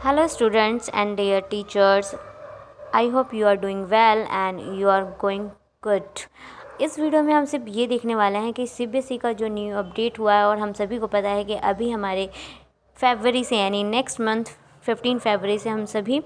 Hello students and dear teachers, I hope you are doing well and you are going good। इस video में हम सिर्फ ये देखने वाले हैं कि सीबीएसई का जो न्यू अपडेट हुआ है और हम सभी को पता है कि अभी हमारे फरवरी से यानी नेक्स्ट मंथ 15 फरवरी से हम सभी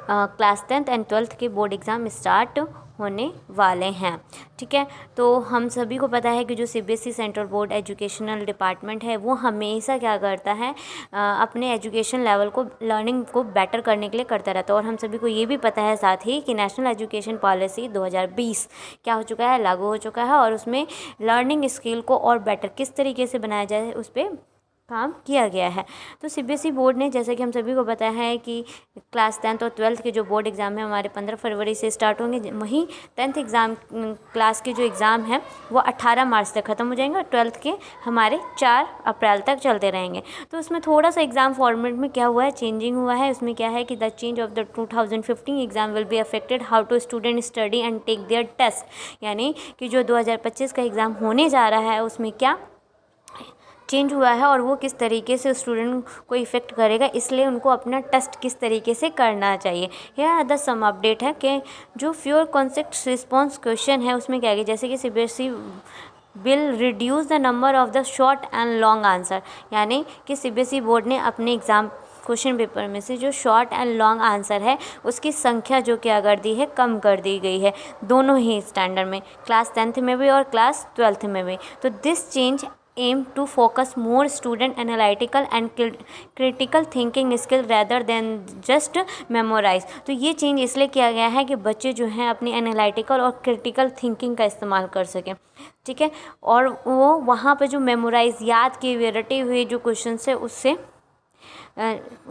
क्लास 10th एंड 12th के बोर्ड एग्ज़ाम स्टार्ट होने वाले हैं। ठीक है, तो हम सभी को पता है कि जो CBSE central board educational department है वो हमेशा क्या करता है, अपने एजुकेशन लेवल को, लर्निंग को बेटर करने के लिए करता रहता है। और हम सभी को ये भी पता है साथ ही कि नेशनल एजुकेशन पॉलिसी 2020 क्या हो चुका है, लागू हो चुका है और उसमें लर्निंग स्किल को और बेटर किस तरीके से बनाया जाए उस पर काम किया गया है। तो सीबीएसई बोर्ड ने, जैसे कि हम सभी को पता है कि क्लास 10th और 12th के जो बोर्ड एग्ज़ाम है हमारे 15 फरवरी से स्टार्ट होंगे, वहीं 10th एग्ज़ाम क्लास के जो एग्ज़ाम है वो 18 मार्च तक ख़त्म हो जाएंगे और 12th के हमारे 4 अप्रैल तक चलते रहेंगे। तो उसमें थोड़ा सा एग्ज़ाम फॉर्मेट में क्या हुआ है, चेंजिंग हुआ है। उसमें क्या है कि the change of the 2015 exam will be affected how to student study and take their test, यानी कि जो 2025 का एग्ज़ाम होने जा रहा है उसमें क्या चेंज हुआ है और वो किस तरीके से स्टूडेंट को इफ़ेक्ट करेगा, इसलिए उनको अपना टेस्ट किस तरीके से करना चाहिए। यह द सम अपडेट है कि जो फ्योर कॉन्सेप्ट रिस्पॉन्स क्वेश्चन है उसमें क्या है, जैसे कि CBSE will reduce the number of the short and long answer, यानी कि सीबीएसई बोर्ड ने अपने एग्ज़ाम क्वेश्चन पेपर में से जो शॉर्ट एंड लॉन्ग आंसर है उसकी संख्या जो क्या कर दी है, कम कर दी गई है, दोनों ही स्टैंडर्ड में, क्लास 10th में भी और क्लास 12th में भी। तो this change aim to focus more student analytical and critical thinking skill rather than just memorize। तो ये चेंज इसलिए किया गया है कि बच्चे जो हैं अपनी एनालिटिकल और क्रिटिकल थिंकिंग का इस्तेमाल कर सकें। ठीक है, और वो वहाँ पे जो मेमोराइज, याद किए हुए, रटे हुए जो क्वेश्चन है उससे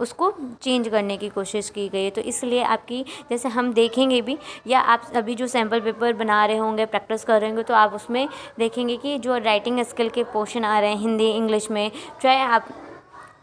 उसको चेंज करने की कोशिश की गई है। तो इसलिए आपकी, जैसे हम देखेंगे भी, या आप अभी जो सैम्पल पेपर बना रहे होंगे, प्रैक्टिस कर रहे होंगे, तो आप उसमें देखेंगे कि जो राइटिंग स्किल के पोर्शन आ रहे हैं हिंदी इंग्लिश में, चाहे आप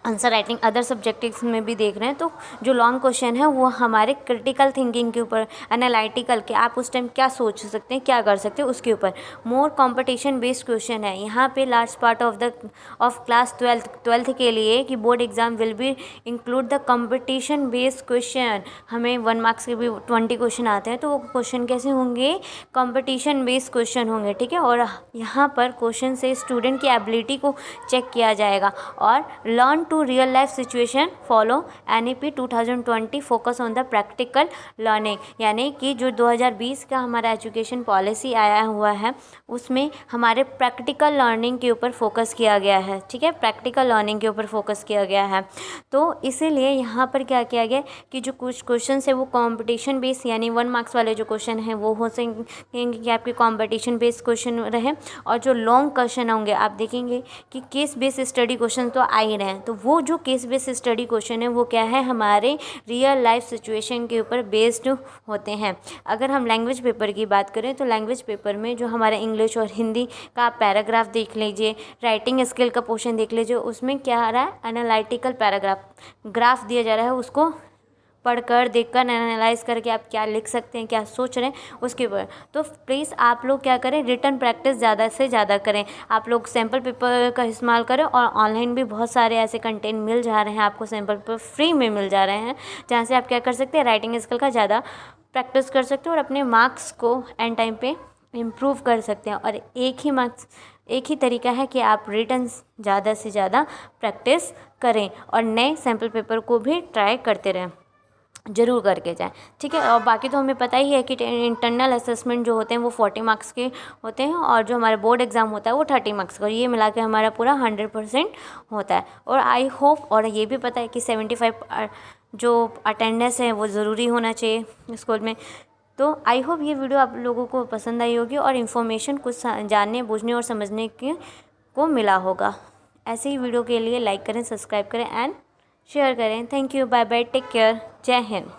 आंसर राइटिंग अदर सब्जेक्टिव्स में भी देख रहे हैं, तो जो लॉन्ग क्वेश्चन है वो हमारे क्रिटिकल थिंकिंग के ऊपर, एनालिटिकल के, आप उस टाइम क्या सोच सकते हैं, क्या कर सकते हैं, उसके ऊपर मोर कंपटीशन बेस्ड क्वेश्चन है। यहाँ पे large part of class 12th के लिए कि board exam will be include the competition based question. हमें 1 मार्क्स के भी 20 क्वेश्चन आते हैं, तो वो क्वेश्चन कैसे होंगे, कंपटीशन बेस्ड क्वेश्चन होंगे। ठीक है, और यहाँ पर क्वेश्चन से स्टूडेंट की एबिलिटी को चेक किया जाएगा। और learn to real life situation follow NEP 2020 focus on the practical learning, यानी कि जो 2020 का हमारा एजुकेशन पॉलिसी आया हुआ है उसमें हमारे प्रैक्टिकल लर्निंग के ऊपर फोकस किया गया है। ठीक है, प्रैक्टिकल लर्निंग के ऊपर फोकस किया गया है। तो इसीलिए यहाँ पर क्या किया गया कि जो कुछ क्वेश्चन है वो कॉम्पिटिशन बेस्ड, यानी 1 मार्क्स वाले जो क्वेश्चन हैं वो हो सकेंगे कि आपके कॉम्पिटिशन बेस्ड क्वेश्चन रहे। और जो लॉन्ग क्वेश्चन होंगे, आप देखेंगे कि केस बेस्ड स्टडी क्वेश्चन तो आ ही रहे हैं, तो वो जो केस बेस्ड स्टडी क्वेश्चन है वो क्या है, हमारे रियल लाइफ सिचुएशन के ऊपर बेस्ड होते हैं। अगर हम लैंग्वेज पेपर की बात करें तो लैंग्वेज पेपर में जो हमारे इंग्लिश और हिंदी का पैराग्राफ देख लीजिए, राइटिंग स्किल का पोर्शन देख लीजिए, उसमें क्या आ रहा है, एनालिटिकल पैराग्राफ ग्राफ दिया जा रहा है, उसको पढ़कर, देखकर, एनालाइज करके आप क्या लिख सकते हैं, क्या सोच रहे हैं उसके ऊपर। तो प्लीज़ आप लोग क्या करें, रिटन प्रैक्टिस ज़्यादा से ज़्यादा करें। आप लोग सैम्पल पेपर का इस्तेमाल करें और ऑनलाइन भी बहुत सारे ऐसे कंटेंट मिल जा रहे हैं आपको, सैम्पल पेपर फ्री में मिल जा रहे हैं, जहाँ से आप क्या कर सकते हैं, राइटिंग स्किल का ज़्यादा प्रैक्टिस कर सकते हैं और अपने मार्क्स को एंड टाइम पे इम्प्रूव कर सकते हैं। और एक ही तरीका है कि आप रिटन ज़्यादा से ज़्यादा प्रैक्टिस करें और नए सैम्पल पेपर को भी ट्राई करते रहें, ज़रूर करके जाएं। ठीक है, और बाकी तो हमें पता ही है कि इंटरनल असेसमेंट जो होते हैं वो 40 मार्क्स के होते हैं और जो हमारा बोर्ड एग्ज़ाम होता है वो 30 मार्क्स का, ये मिला के हमारा पूरा 100% होता है। और आई होप, और ये भी पता है कि 75 जो अटेंडेंस है वो ज़रूरी होना चाहिए स्कूल में। तो आई होप ये वीडियो आप लोगों को पसंद आई होगी और इन्फॉर्मेशन कुछ जानने, बूझने और समझने को मिला होगा। ऐसे ही वीडियो के लिए लाइक करें, सब्सक्राइब करें एंड शेयर करें। Thank you, bye bye, take care, Jai Hind.